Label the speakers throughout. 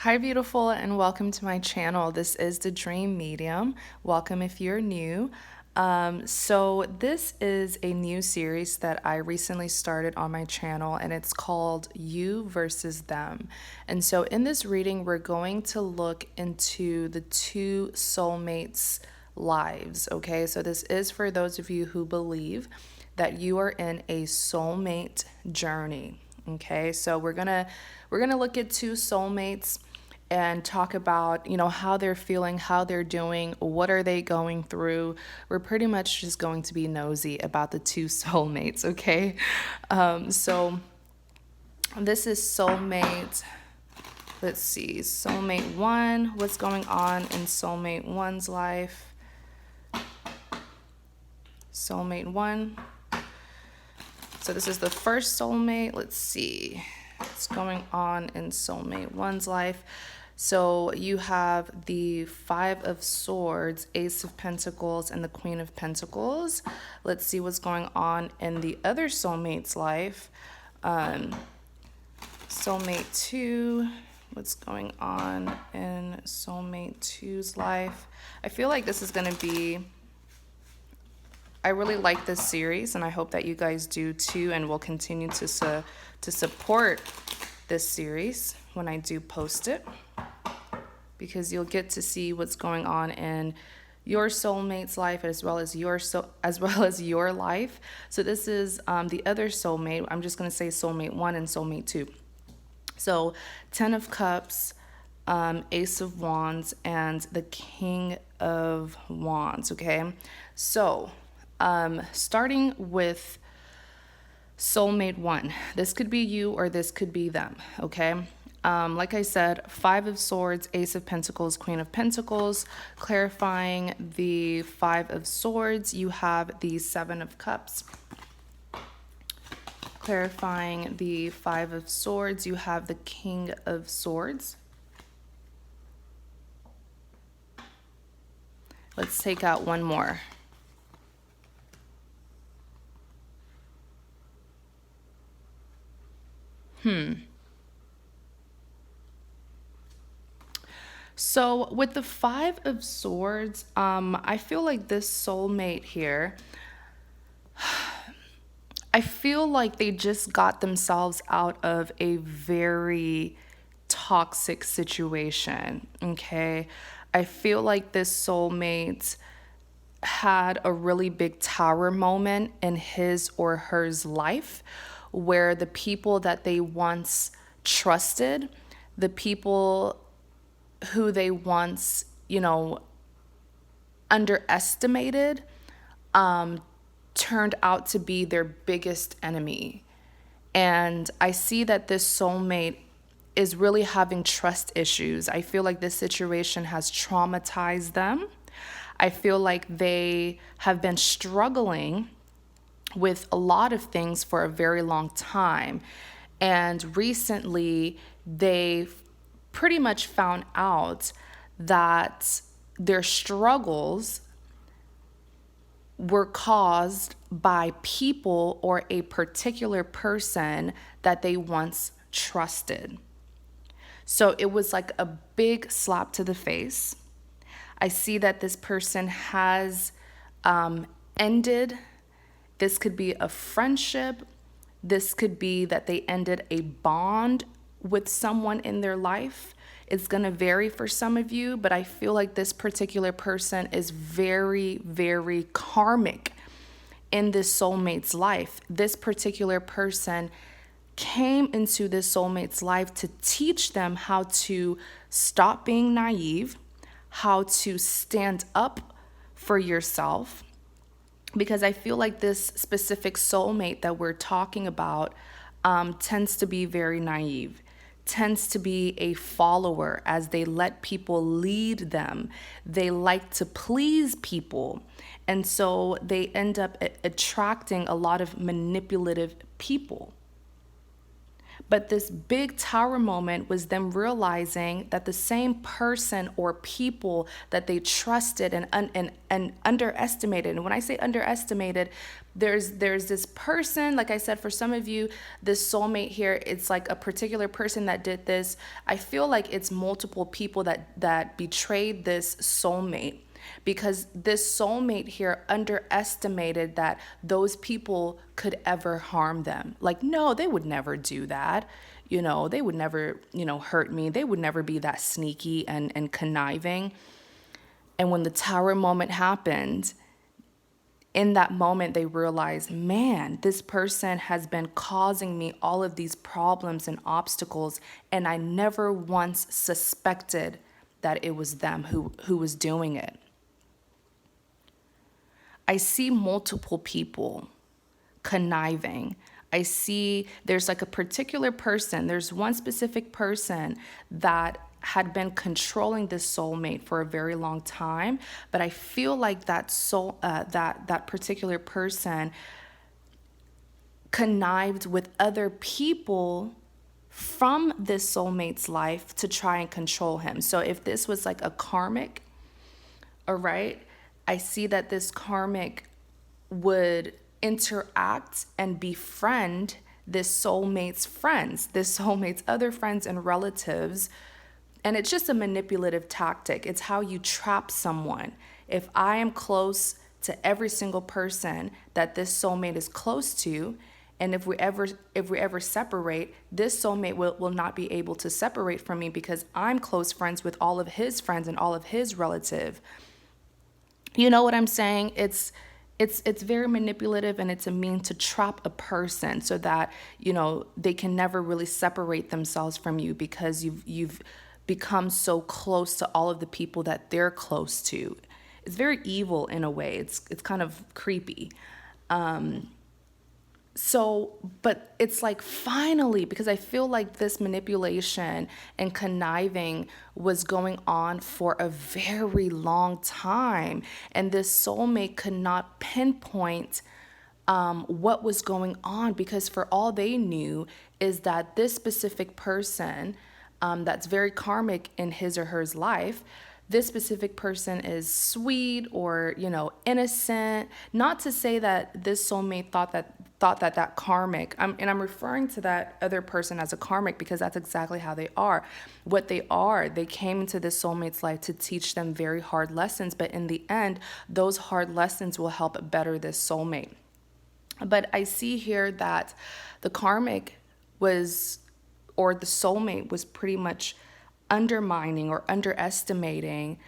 Speaker 1: Hi, beautiful, and welcome to my channel. This is the Dream Medium. Welcome if you're new. This is a new series that I recently started on my channel, and it's called You versus Them. And so, in this reading, we're going to look into the two soulmates' lives. Okay, so this is for those of you who believe that you are in a soulmate journey. Okay, so we're gonna look at two soulmates and talk about, how they're feeling, how they're doing, what are they going through. We're pretty much just going to be nosy about the two soulmates, okay? So this is soulmate, let's see, soulmate one, what's going on in soulmate one's life? Soulmate one. So this is the first soulmate. Let's see what's going on in soulmate one's life. So you have the Five of Swords, Ace of Pentacles, and the Queen of Pentacles. Let's see what's going on in the other soulmate's life. Soulmate two, what's going on in soulmate two's life? I feel like this is going to be... I really like this series, and I hope that you guys do too, and will continue to support this series when I do post it, because you'll get to see what's going on in your soulmate's life as well as your life. So this is the other soulmate. I'm just going to say soulmate one and soulmate two. So 10 of Cups, Ace of Wands, and the King of Wands. Okay, so starting with soulmate one, this could be you or this could be them, okay? Like I said, Five of Swords, Ace of Pentacles, Queen of Pentacles. Clarifying the Five of Swords, you have the Seven of Cups. Clarifying the Five of Swords, you have the King of Swords. Let's take out one more. So with the Five of Swords, I feel like this soulmate here, I feel like they just got themselves out of a very toxic situation, okay? I feel like this soulmate had a really big tower moment in his or hers life, where the people that they once trusted, the people who they once, underestimated, turned out to be their biggest enemy. And I see that this soulmate is really having trust issues. I feel like this situation has traumatized them. I feel like they have been struggling with a lot of things for a very long time. And recently, they pretty much found out that their struggles were caused by people or a particular person that they once trusted. So it was like a big slap to the face. I see that this person has ended. This could be a friendship. This could be that they ended a bond with someone in their life. It's going to vary for some of you, but I feel like this particular person is very, very karmic in this soulmate's life. This particular person came into this soulmate's life to teach them how to stop being naive, how to stand up for yourself, because I feel like this specific soulmate that we're talking about tends to be very naive, tends to be a follower, as they let people lead them. They like to please people. And so they end up attracting a lot of manipulative people. But this big tower moment was them realizing that the same person or people that they trusted and underestimated. And when I say underestimated, there's this person, like I said, for some of you, this soulmate here, it's like a particular person that did this. I feel like it's multiple people that betrayed this soulmate, because this soulmate here underestimated that those people could ever harm them. Like, no, they would never do that. They would never, hurt me. They would never be that sneaky and conniving. And when the tower moment happened, in that moment, they realized, man, this person has been causing me all of these problems and obstacles, and I never once suspected that it was them who was doing it. I see multiple people conniving. I see there's like a particular person, there's one specific person that had been controlling this soulmate for a very long time, but I feel like that particular person connived with other people from this soulmate's life to try and control him. So if this was like a karmic, all right, I see that this karmic would interact and befriend this soulmate's friends, this soulmate's other friends and relatives. And it's just a manipulative tactic. It's how you trap someone. If I am close to every single person that this soulmate is close to, and if we ever separate, this soulmate will not be able to separate from me because I'm close friends with all of his friends and all of his relative. You know what I'm saying? It's very manipulative, and it's a mean to trap a person so that, they can never really separate themselves from you because you've become so close to all of the people that they're close to. It's very evil in a way. It's kind of creepy. But it's like finally, because I feel like this manipulation and conniving was going on for a very long time. And this soulmate could not pinpoint what was going on, because for all they knew is that this specific person that's very karmic in his or her life, this specific person is sweet or, innocent. Not to say that this soulmate thought that karmic, and I'm referring to that other person as a karmic because that's exactly how they are. What they are, they came into this soulmate's life to teach them very hard lessons, but in the end, those hard lessons will help better this soulmate. But I see here that the karmic was, or the soulmate was pretty much undermining or underestimating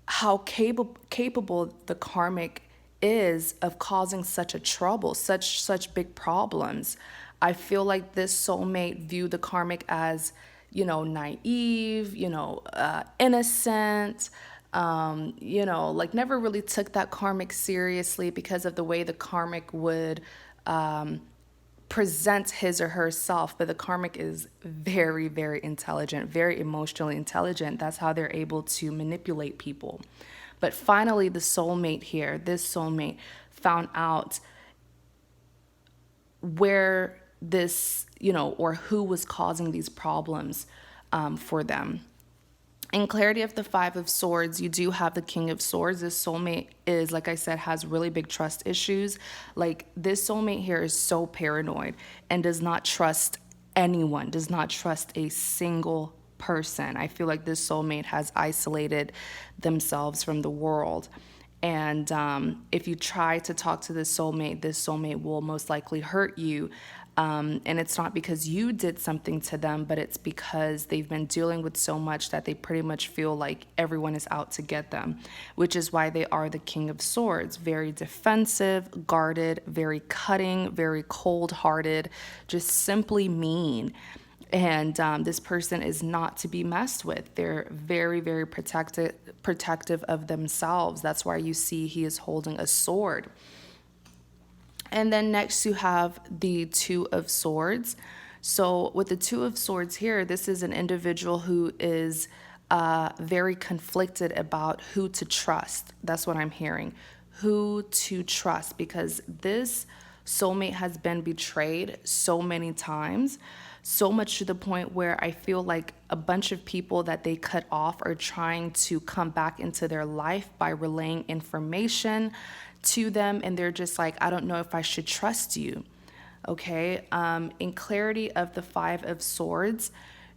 Speaker 1: how capable the karmic is of causing such a trouble, such big problems. I feel like this soulmate viewed the karmic as, naive, innocent, like never really took that karmic seriously because of the way the karmic would present his or herself. But the karmic is very, very intelligent, very emotionally intelligent. That's how they're able to manipulate people. But finally, the soulmate here, this soulmate found out where this, or who was causing these problems for them. In clarity of the Five of Swords, you do have the King of Swords. This soulmate is, like I said, has really big trust issues. Like, this soulmate here is so paranoid and does not trust anyone, does not trust a single person. I feel like this soulmate has isolated themselves from the world. And if you try to talk to this soulmate will most likely hurt you. And it's not because you did something to them, but it's because they've been dealing with so much that they pretty much feel like everyone is out to get them, which is why they are the King of Swords. Very defensive, guarded, very cutting, very cold-hearted, just simply mean. And this person is not to be messed with. They're very, very protective of themselves. That's why you see he is holding a sword. And then next you have the Two of Swords. So with the Two of Swords here, this is an individual who is very conflicted about who to trust. That's what I'm hearing. Who to trust, because this soulmate has been betrayed so many times. so much to the point where I feel like a bunch of people that they cut off are trying to come back into their life by relaying information to them. And they're just like, I don't know if I should trust you. Okay. In clarity of the Five of Swords,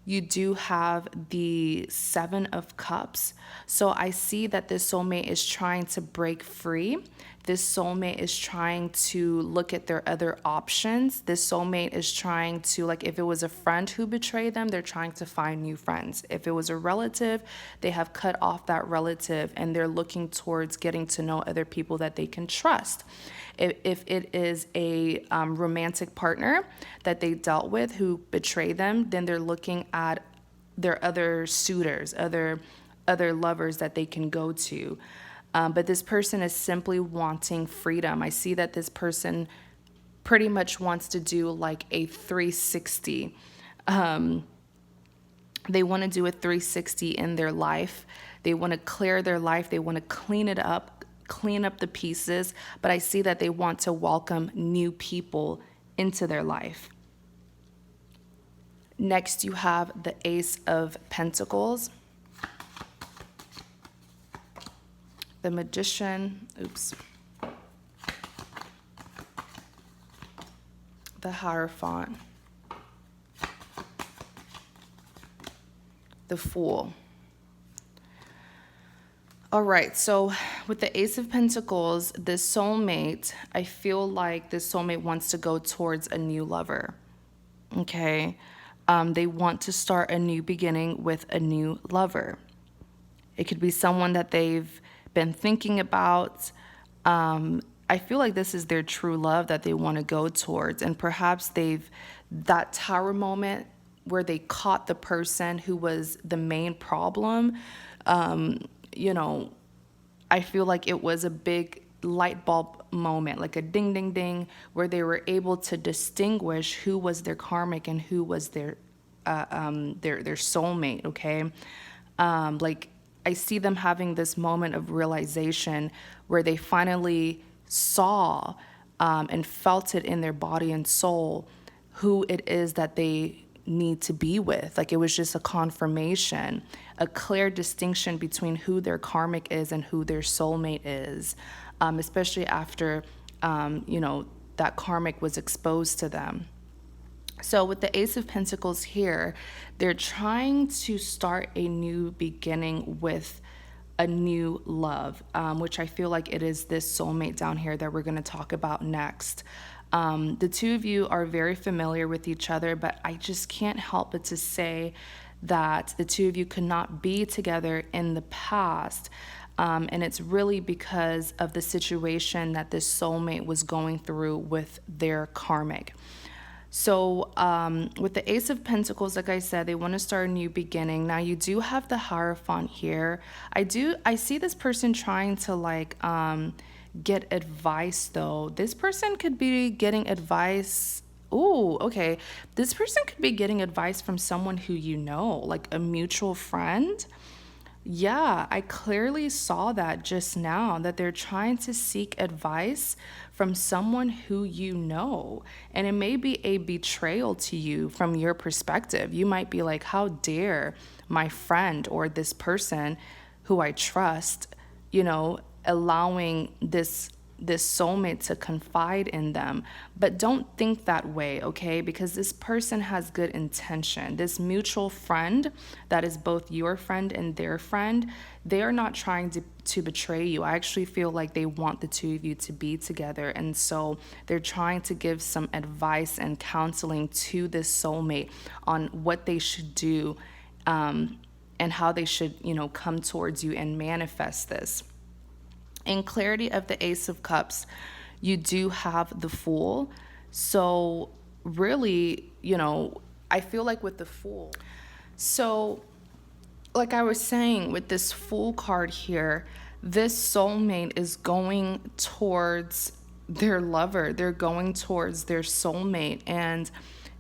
Speaker 1: you do have the Seven of Cups. So I see that this soulmate is trying to break free. This soulmate is trying to look at their other options. This soulmate is trying to, like, if it was a friend who betrayed them, they're trying to find new friends. If it was a relative, they have cut off that relative and they're looking towards getting to know other people that they can trust. If it is a romantic partner that they dealt with who betrayed them, then they're looking at their other suitors, other lovers that they can go to. But this person is simply wanting freedom. I see that this person pretty much wants to do like a 360. They want to do a 360 in their life. They want to clear their life. They want to clean it up, clean up the pieces. But I see that they want to welcome new people into their life. Next, you have the Ace of Pentacles, the Magician, the Hierophant, the Fool. All right, so with the Ace of Pentacles, this soulmate, I feel like this soulmate wants to go towards a new lover, okay? They want to start a new beginning with a new lover. It could be someone that they've been thinking about. I feel like this is their true love that they want to go towards. And perhaps that tower moment where they caught the person who was the main problem, you know, I feel like it was a big light bulb moment, like a ding, ding, ding, where they were able to distinguish who was their karmic and who was their soulmate. Okay. Like I see them having this moment of realization where they finally saw, and felt it in their body and soul, who it is that they need to be with. Like it was just a confirmation, a clear distinction between who their karmic is and who their soulmate is, especially after, that karmic was exposed to them. So with the Ace of Pentacles here, they're trying to start a new beginning with a new love, which I feel like it is this soulmate down here that we're going to talk about next. The two of you are very familiar with each other, but I just can't help but to say that the two of you could not be together in the past. And it's really because of the situation that this soulmate was going through with their karmic. So with the Ace of Pentacles, like I said, they want to start a new beginning. Now you do have the Hierophant here. I see this person trying to get advice though. This person could be getting advice. Ooh, okay. This person could be getting advice from someone who you know, like a mutual friend. Yeah, I clearly saw that just now, that they're trying to seek advice from someone who you know. And it may be a betrayal to you from your perspective. You might be like, how dare my friend or this person who I trust, allowing this soulmate to confide in them. But don't think that way, okay? Because this person has good intention. This mutual friend that is both your friend and their friend, they are not trying to betray you. I actually feel like they want the two of you to be together. And so they're trying to give some advice and counseling to this soulmate on what they should do, and how they should, come towards you and manifest this. In clarity of the Ace of Cups, you do have the Fool. So really, I feel like with the Fool. So like I was saying, with this Fool card here, this soulmate is going towards their lover. They're going towards their soulmate, and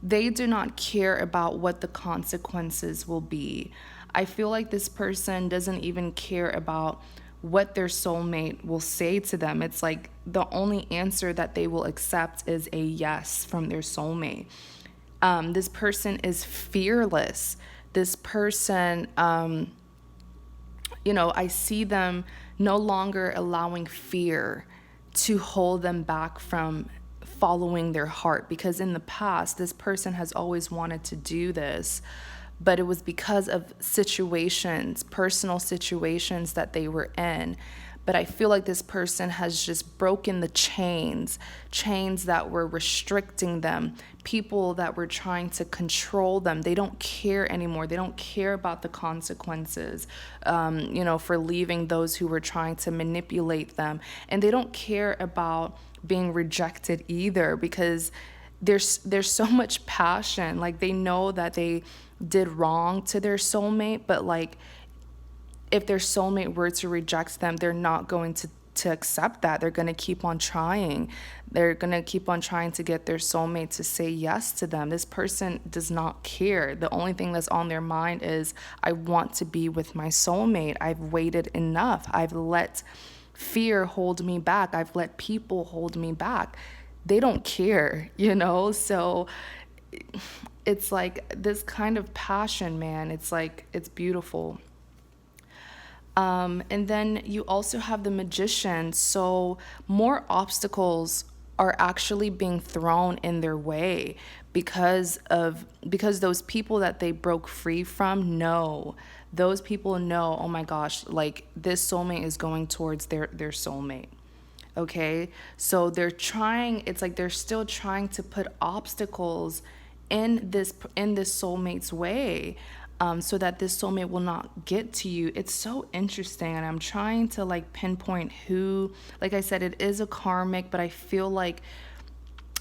Speaker 1: they do not care about what the consequences will be. I feel like this person doesn't even care about what their soulmate will say to them. It's like the only answer that they will accept is a yes from their soulmate. This person is fearless. This person, I see them no longer allowing fear to hold them back from following their heart, because in the past, this person has always wanted to do this, but it was because of situations, personal situations that they were in. But I feel like this person has just broken the chains that were restricting them, people that were trying to control them. They don't care anymore. They don't care about the consequences, for leaving those who were trying to manipulate them. And they don't care about being rejected either, because there's so much passion. Like, they know that they did wrong to their soulmate, but like, if their soulmate were to reject them, they're not going to accept that. They're going to keep on trying. They're going to keep on trying to get their soulmate to say yes to them. This person does not care. The only thing that's on their mind is, I want to be with my soulmate. I've waited enough. I've let fear hold me back. I've let people hold me back. They don't care, So it's like this kind of passion, man. It's like, it's beautiful. And then you also have the Magician. So more obstacles are actually being thrown in their way because those people that they broke free from know. Those people know, oh my gosh, like, this soulmate is going towards their soulmate. Okay? So it's like they're still trying to put obstacles in this soulmate's way, so that this soulmate will not get to you. It's so interesting, and I'm trying to like pinpoint who. Like I said, it is a karmic, but I feel like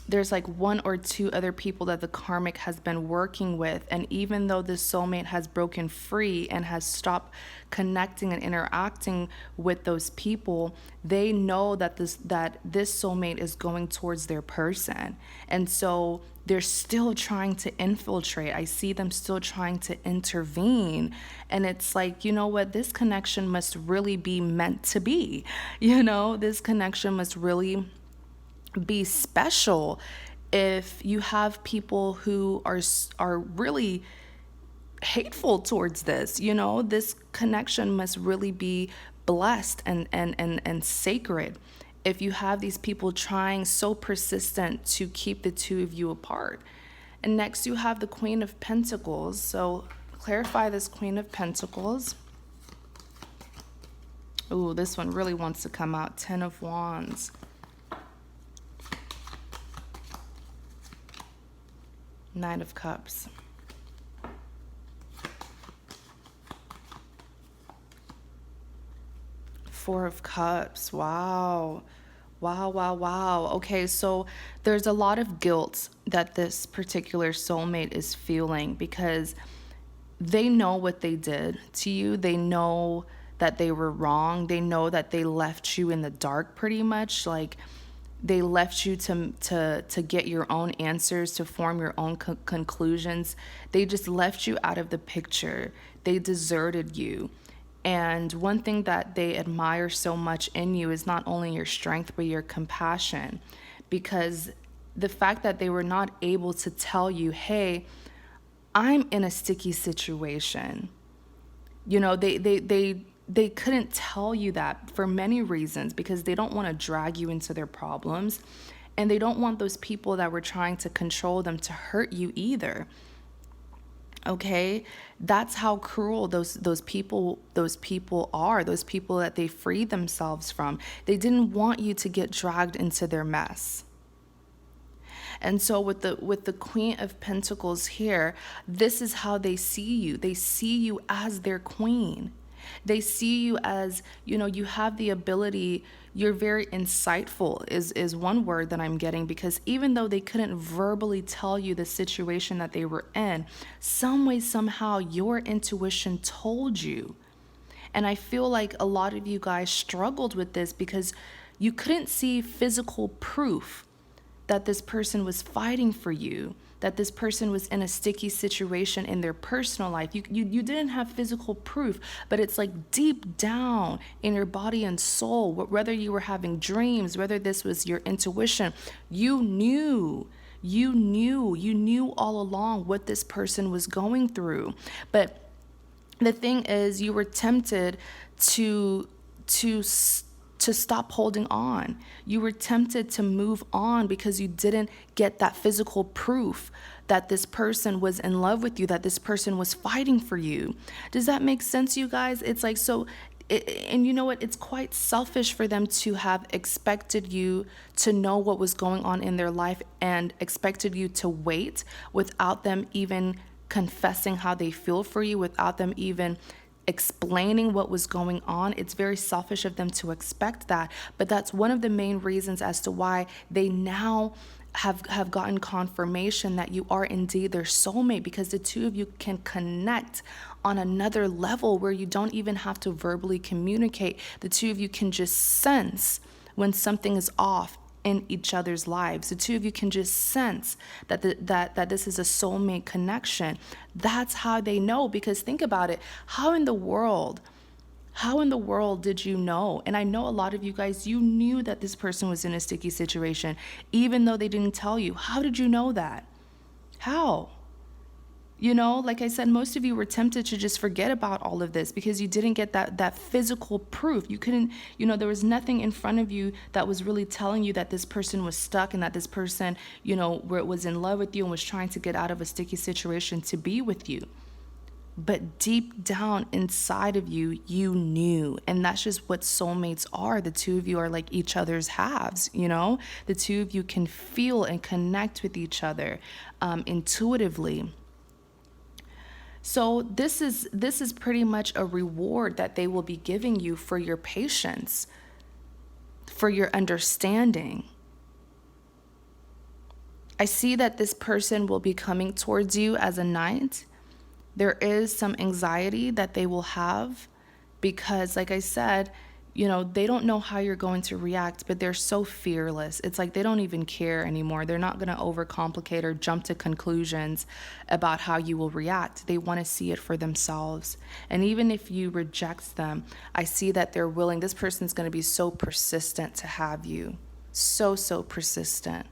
Speaker 1: there's like one or two other people that the karmic has been working with. And even though this soulmate has broken free and has stopped connecting and interacting with those people, they know that this soulmate is going towards their person. And so they're still trying to infiltrate. I see them still trying to intervene. And it's like, you know what? This connection must really be meant to be. This connection must really be special. If you have people who are really hateful towards this, this connection must really be blessed and sacred. If you have these people trying so persistent to keep the two of you apart. And next you have the Queen of Pentacles. So clarify this Queen of Pentacles. Ooh, this one really wants to come out. 10 of Wands. Nine of Cups. Four of Cups. Wow. Wow. Okay, so there's a lot of guilt that this particular soulmate is feeling because they know what they did to you. They know that they were wrong. They know that they left you in the dark pretty much. Like, they left you to get your own answers, to form your own conclusions. They just left you out of the picture. They deserted you. And one thing that they admire so much in you is not only your strength, but your compassion. Because the fact that they were not able to tell you, hey, I'm in a sticky situation. They couldn't tell you that for many reasons, because they don't want to drag you into their problems, and they don't want those people that were trying to control them to hurt you either. Okay, that's how cruel those people are. Those people that they freed themselves from. They didn't want you to get dragged into their mess. And so with the Queen of Pentacles here, this is how they see you. They see you as their queen. They see you as, you have the ability, you're very insightful is one word that I'm getting, because even though they couldn't verbally tell you the situation that they were in, some way, somehow, your intuition told you. And I feel like a lot of you guys struggled with this because you couldn't see physical proof that this person was fighting for you, that this person was in a sticky situation in their personal life. You didn't have physical proof, but it's like deep down in your body and soul, whether you were having dreams, whether this was your intuition, you knew You knew all along what this person was going through. But the thing is, you were tempted to to to stop holding on. You were tempted to move on because you didn't get that physical proof that this person was in love with you, that this person was fighting for you. Does that make sense, you guys? It's like, so and you know what? It's quite selfish for them to have expected you to know what was going on in their life and expected you to wait without them even confessing how they feel for you, without them even explaining what was going on. It's very selfish of them to expect that. But that's one of the main reasons as to why they now have gotten confirmation that you are indeed their soulmate, because the two of you can connect on another level where you don't even have to verbally communicate. The two of you can just sense when something is off in each other's lives. The two of you can just sense that that this is a soulmate connection. That's how they know, because think about it. How in the world did you know? And I know a lot of you guys, you knew that this person was in a sticky situation, even though they didn't tell you. How did you know that? How? You know, like I said, most of you were tempted to just forget about all of this because you didn't get that physical proof. You couldn't, there was nothing in front of you that was really telling you that this person was stuck and that this person, where it was in love with you and was trying to get out of a sticky situation to be with you. But deep down inside of you, you knew. And that's just what soulmates are. The two of you are like each other's halves, The two of you can feel and connect with each other intuitively. So this is pretty much a reward that they will be giving you for your patience, for your understanding. I see that this person will be coming towards you as a knight. There is some anxiety that they will have because, like I said, they don't know how you're going to react, but they're so fearless. It's like they don't even care anymore. They're not going to overcomplicate or jump to conclusions about how you will react. They want to see it for themselves. And even if you reject them, I see that they're willing. This person's going to be so persistent to have you. So persistent.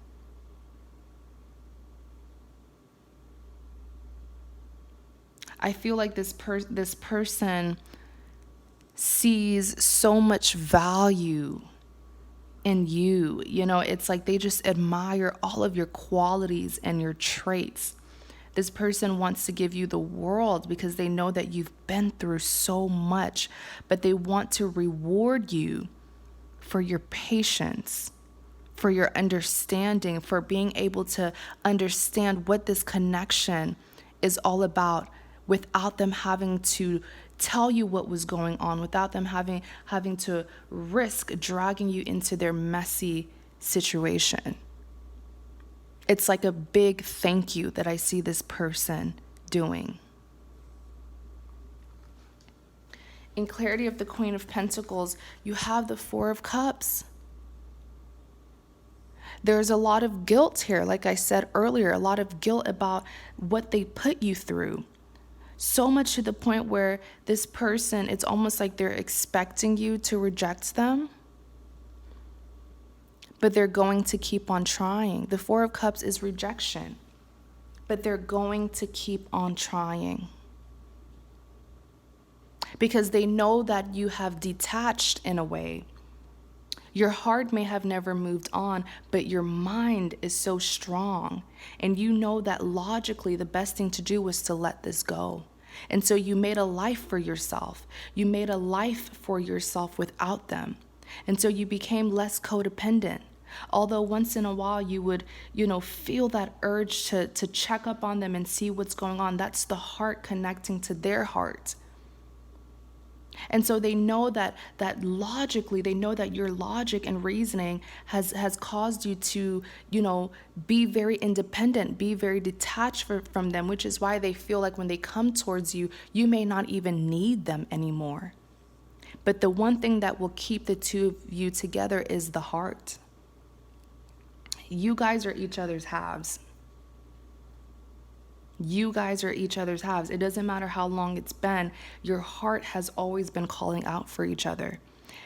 Speaker 1: I feel like this person sees so much value in you. It's like they just admire all of your qualities and your traits. This person wants to give you the world because they know that you've been through so much, but they want to reward you for your patience, for your understanding, for being able to understand what this connection is all about without them having to tell you what was going on, without them having to risk dragging you into their messy situation. It's like a big thank you that I see this person doing. In clarity of the Queen of Pentacles, you have the Four of Cups. There's a lot of guilt here, like I said earlier, a lot of guilt about what they put you through. So much to the point where this person, it's almost like they're expecting you to reject them, but they're going to keep on trying. The Four of Cups is rejection, but they're going to keep on trying because they know that you have detached in a way. Your heart may have never moved on, but your mind is so strong. And you know that logically the best thing to do was to let this go. And so you made a life for yourself. You made a life for yourself without them. And so you became less codependent. Although once in a while you would, feel that urge to check up on them and see what's going on. That's the heart connecting to their heart. And so they know that logically, they know that your logic and reasoning has caused you to, be very independent, be very detached from them, which is why they feel like when they come towards you, you may not even need them anymore. But the one thing that will keep the two of you together is the heart. You guys are each other's halves. You guys are each other's halves. It doesn't matter how long it's been. Your heart has always been calling out for each other.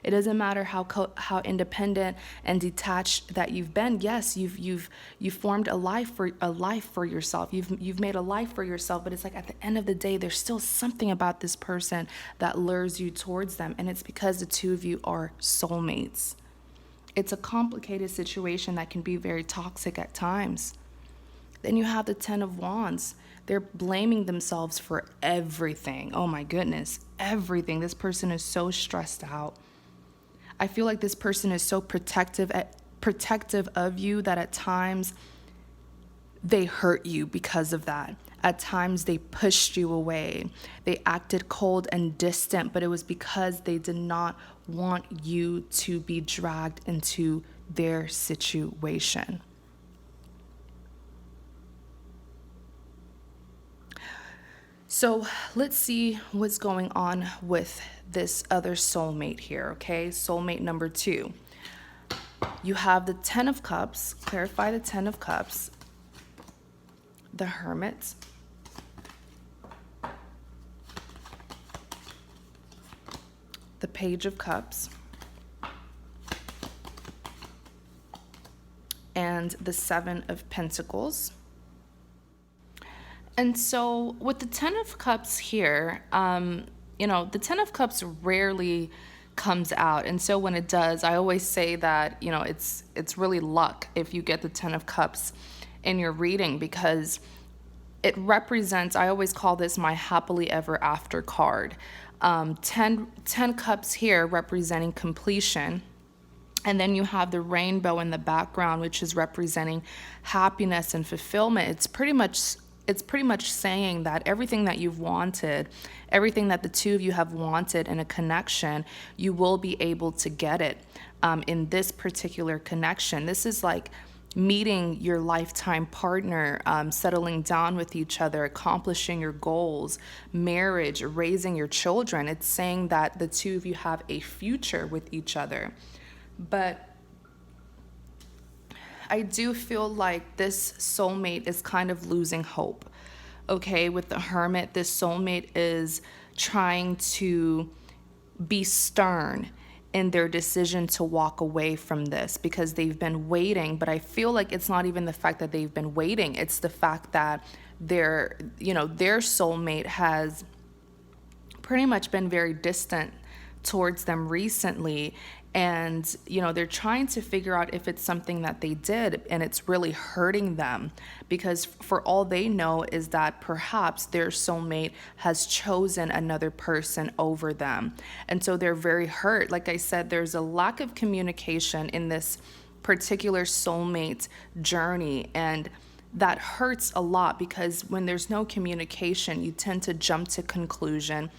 Speaker 1: It doesn't matter how independent and detached that you've been. Yes, you've formed a life for yourself. You've made a life for yourself, but it's like at the end of the day, there's still something about this person that lures you towards them, and it's because the two of you are soulmates. It's a complicated situation that can be very toxic at times. Then you have the Ten of Wands. They're blaming themselves for everything. Oh my goodness, everything. This person is so stressed out. I feel like this person is so protective of you that at times they hurt you because of that. At times they pushed you away. They acted cold and distant, but it was because they did not want you to be dragged into their situation. So let's see what's going on with this other soulmate here, okay? Soulmate number 2. You have the Ten of Cups. Clarify the Ten of Cups. The Hermit. The Page of Cups. And the Seven of Pentacles. And so with the Ten of Cups here, the Ten of Cups rarely comes out. And so when it does, I always say that, it's really luck if you get the Ten of Cups in your reading, because it represents, I always call this my happily ever after card. 10 cups here representing completion. And then you have the rainbow in the background, which is representing happiness and fulfillment. It's pretty much saying that everything that you've wanted, everything that the two of you have wanted in a connection, you will be able to get it in this particular connection. This is like meeting your lifetime partner, settling down with each other, accomplishing your goals, marriage, raising your children. It's saying that the two of you have a future with each other. But I do feel like this soulmate is kind of losing hope. Okay, with the Hermit, this soulmate is trying to be stern in their decision to walk away from this because they've been waiting. But I feel like it's not even the fact that they've been waiting. It's the fact that their soulmate has pretty much been very distant towards them recently. And, they're trying to figure out if it's something that they did and it's really hurting them, because for all they know is that perhaps their soulmate has chosen another person over them. And so they're very hurt. Like I said, there's a lack of communication in this particular soulmate journey. And that hurts a lot because when there's no communication, you tend to jump to conclusion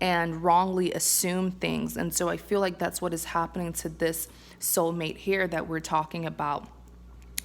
Speaker 1: and wrongly assume things. And so I feel like that's what is happening to this soulmate here that we're talking about.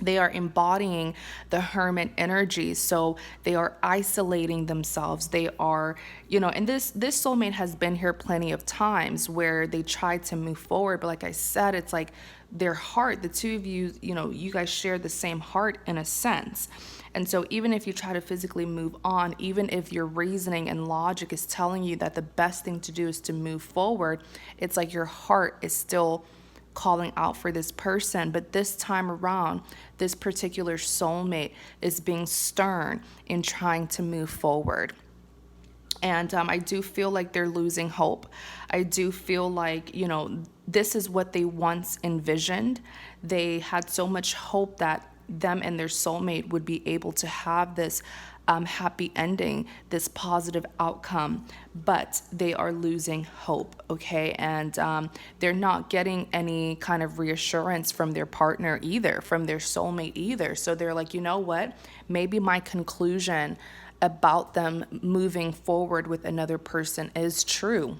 Speaker 1: They are embodying the Hermit energy. So they are isolating themselves. They are, and this soulmate has been here plenty of times where they tried to move forward. But like I said, it's like their heart, the two of you, you guys share the same heart in a sense. And so even if you try to physically move on, even if your reasoning and logic is telling you that the best thing to do is to move forward, it's like your heart is still calling out for this person. But this time around, this particular soulmate is being stern in trying to move forward. And I do feel like they're losing hope. I do feel like, this is what they once envisioned. They had so much hope that them and their soulmate would be able to have this happy ending, this positive outcome, but they are losing hope, okay? And they're not getting any kind of reassurance from their partner either, from their soulmate either. So they're like, you know what? Maybe my conclusion about them moving forward with another person is true.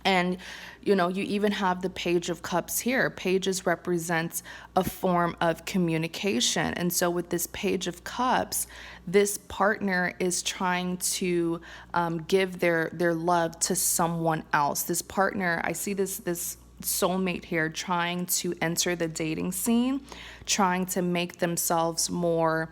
Speaker 1: And, you even have the Page of Cups here. Pages represents a form of communication. And so with this Page of Cups, this partner is trying to give their love to someone else. This partner, I see this soulmate here trying to enter the dating scene, trying to make themselves more,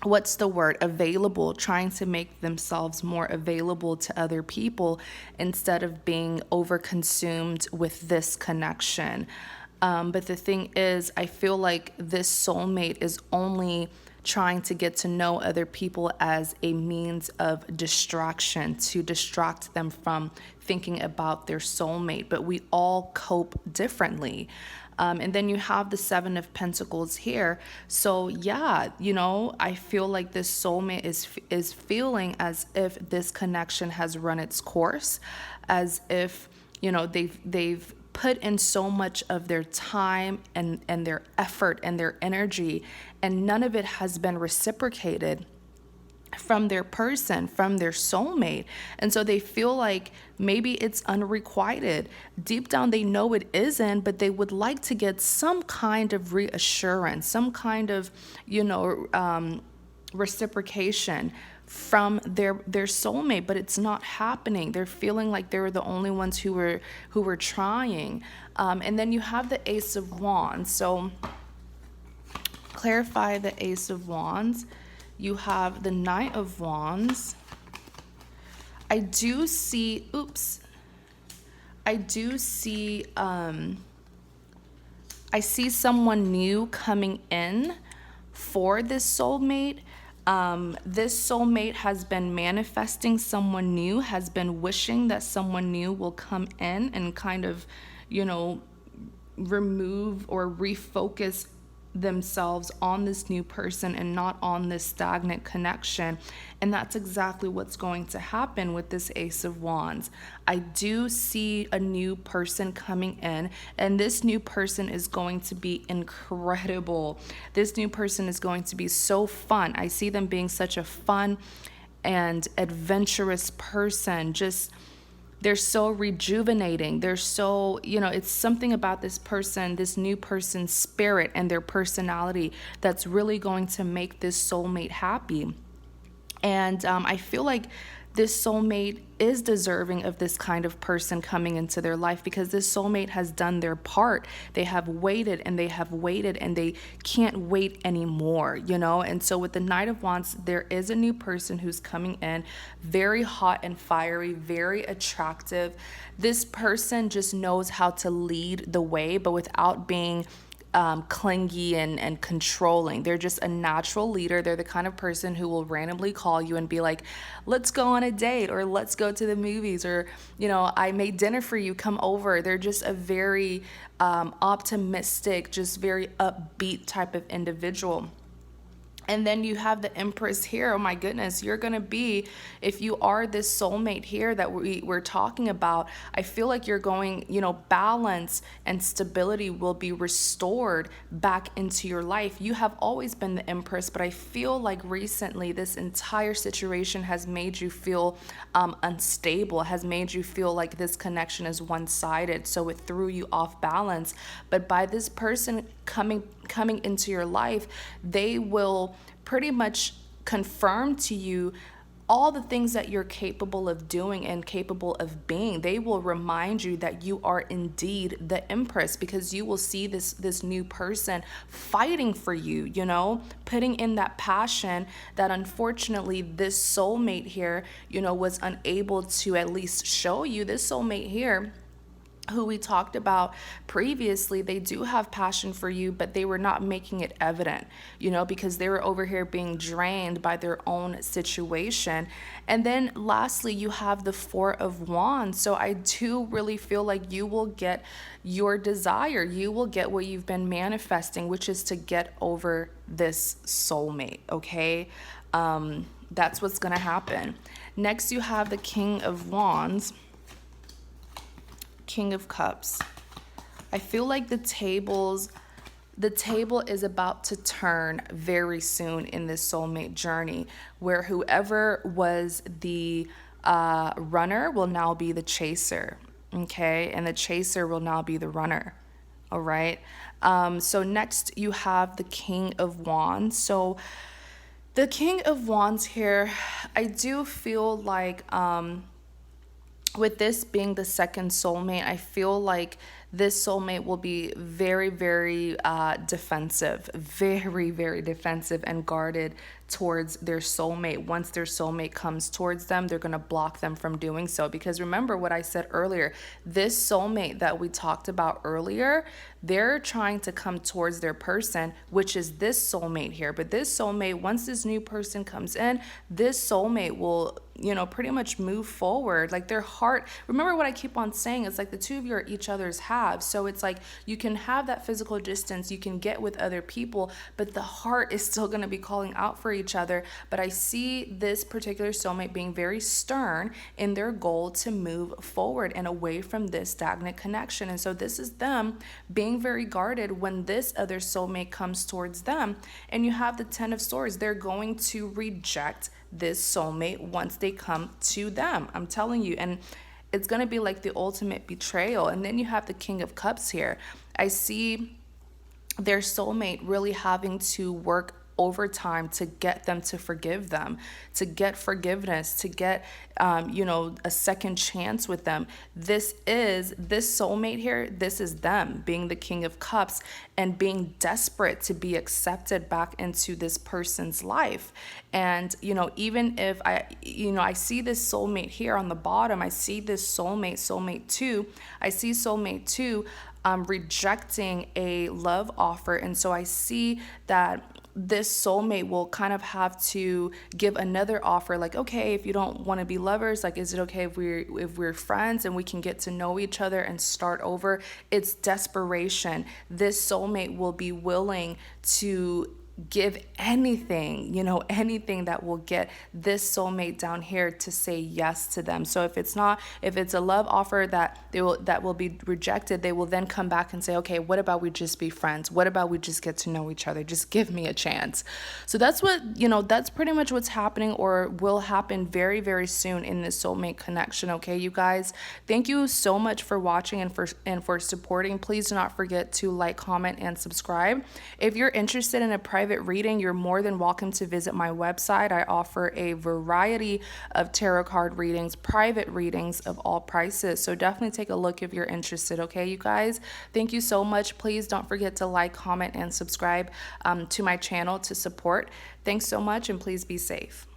Speaker 1: what's the word, available, trying to make themselves more available to other people instead of being overconsumed with this connection. But the thing is, I feel like this soulmate is only trying to get to know other people as a means of distraction, to distract them from thinking about their soulmate. But we all cope differently. And then you have the Seven of Pentacles here. So yeah, I feel like this soulmate is feeling as if this connection has run its course, as if they've put in so much of their time and their effort and their energy, and none of it has been reciprocated from their person, from their soulmate. And so they feel like maybe it's unrequited. Deep down, they know it isn't, but they would like to get some kind of reassurance, some kind of, reciprocation from their soulmate, but it's not happening. They're feeling like they were the only ones who were trying. And then you have the Ace of Wands. So clarify the Ace of Wands. You have the Knight of Wands. I do see I see someone new coming in for this soulmate. This soulmate has been manifesting someone new, has been wishing that someone new will come in and kind of, remove or refocus themselves on this new person and not on this stagnant connection. And that's exactly what's going to happen with this Ace of Wands. I do see a new person coming in, and this new person is going to be incredible. This new person is going to be so fun. I see them being such a fun and adventurous person. They're so rejuvenating. They're so, it's something about this person, this new person's spirit and their personality that's really going to make this soulmate happy. And I feel like this soulmate is deserving of this kind of person coming into their life, because this soulmate has done their part. They have waited and they have waited and they can't wait anymore, And so with the Knight of Wands, there is a new person who's coming in, very hot and fiery, very attractive. This person just knows how to lead the way, but without being clingy and controlling. They're just a natural leader. They're the kind of person who will randomly call you and be like, let's go on a date, or let's go to the movies, or, I made dinner for you, come over. They're just a very optimistic, just very upbeat type of individual. And then you have the Empress here. Oh my goodness, you're going to be, if you are this soulmate here that we're talking about, I feel like you're going, balance and stability will be restored back into your life. You have always been the Empress, but I feel like recently this entire situation has made you feel unstable, has made you feel like this connection is one-sided. So it threw you off balance. But by this person coming into your life, they will pretty much confirm to you all the things that you're capable of doing and capable of being. They will remind you that you are indeed the Empress, because you will see this new person fighting for you, putting in that passion that unfortunately this soulmate here, was unable to at least show you. This soulmate here, who we talked about previously, they do have passion for you, but they were not making it evident, because they were over here being drained by their own situation. And then lastly, you have the Four of Wands. So I do really feel like you will get your desire. You will get what you've been manifesting, which is to get over this soulmate, okay? That's what's going to happen. Next, you have the King of Wands. King of Cups. I feel like the table is about to turn very soon in this soulmate journey, where whoever was the runner will now be the chaser, okay? And the chaser will now be the runner, all right? So next you have the King of Wands. So the King of Wands here, I do feel like with this being the second soulmate, I feel like this soulmate will be very, very defensive, very, very defensive and guarded towards their soulmate. Once their soulmate comes towards them, they're going to block them from doing so. Because remember what I said earlier, this soulmate that we talked about earlier, they're trying to come towards their person, which is this soulmate here. But this soulmate, once this new person comes in, this soulmate will, you know, pretty much move forward. Like their heart, remember what I keep on saying, it's like the two of you are each other's halves. So it's like you can have that physical distance, you can get with other people, but the heart is still going to be calling out for each other. But I see this particular soulmate being very stern in their goal to move forward and away from this stagnant connection. And so this is them being very guarded when this other soulmate comes towards them. And you have the 10 of Swords. They're going to reject this soulmate once they come to them. I'm telling you. And it's going to be like the ultimate betrayal. And then you have the King of Cups here. I see their soulmate really having to work overtime to get them to forgive them, to get forgiveness, to get, a second chance with them. This soulmate here, this is them being the King of Cups and being desperate to be accepted back into this person's life. And, even if I see this soulmate here on the bottom, I see this soulmate 2, I see soulmate 2 rejecting a love offer. And so I see that this soulmate will kind of have to give another offer, like, okay, if you don't want to be lovers, like, is it okay if we're friends and we can get to know each other and start over? It's desperation. This soulmate will be willing to give anything, anything that will get this soulmate down here to say yes to them. So if it's a love offer that will be rejected, they will then come back and say, okay, what about we just be friends? What about we just get to know each other? Just give me a chance. So that's that's pretty much what's happening or will happen very, very soon in this soulmate connection. Okay, you guys, thank you so much for watching and for supporting. Please do not forget to like, comment, and subscribe. If you're interested in a private reading, you're more than welcome to visit my website. I offer a variety of tarot card readings, private readings of all prices. So definitely take a look if you're interested. Okay, you guys, thank you so much. Please don't forget to like, comment, and subscribe to my channel to support. Thanks so much, and please be safe.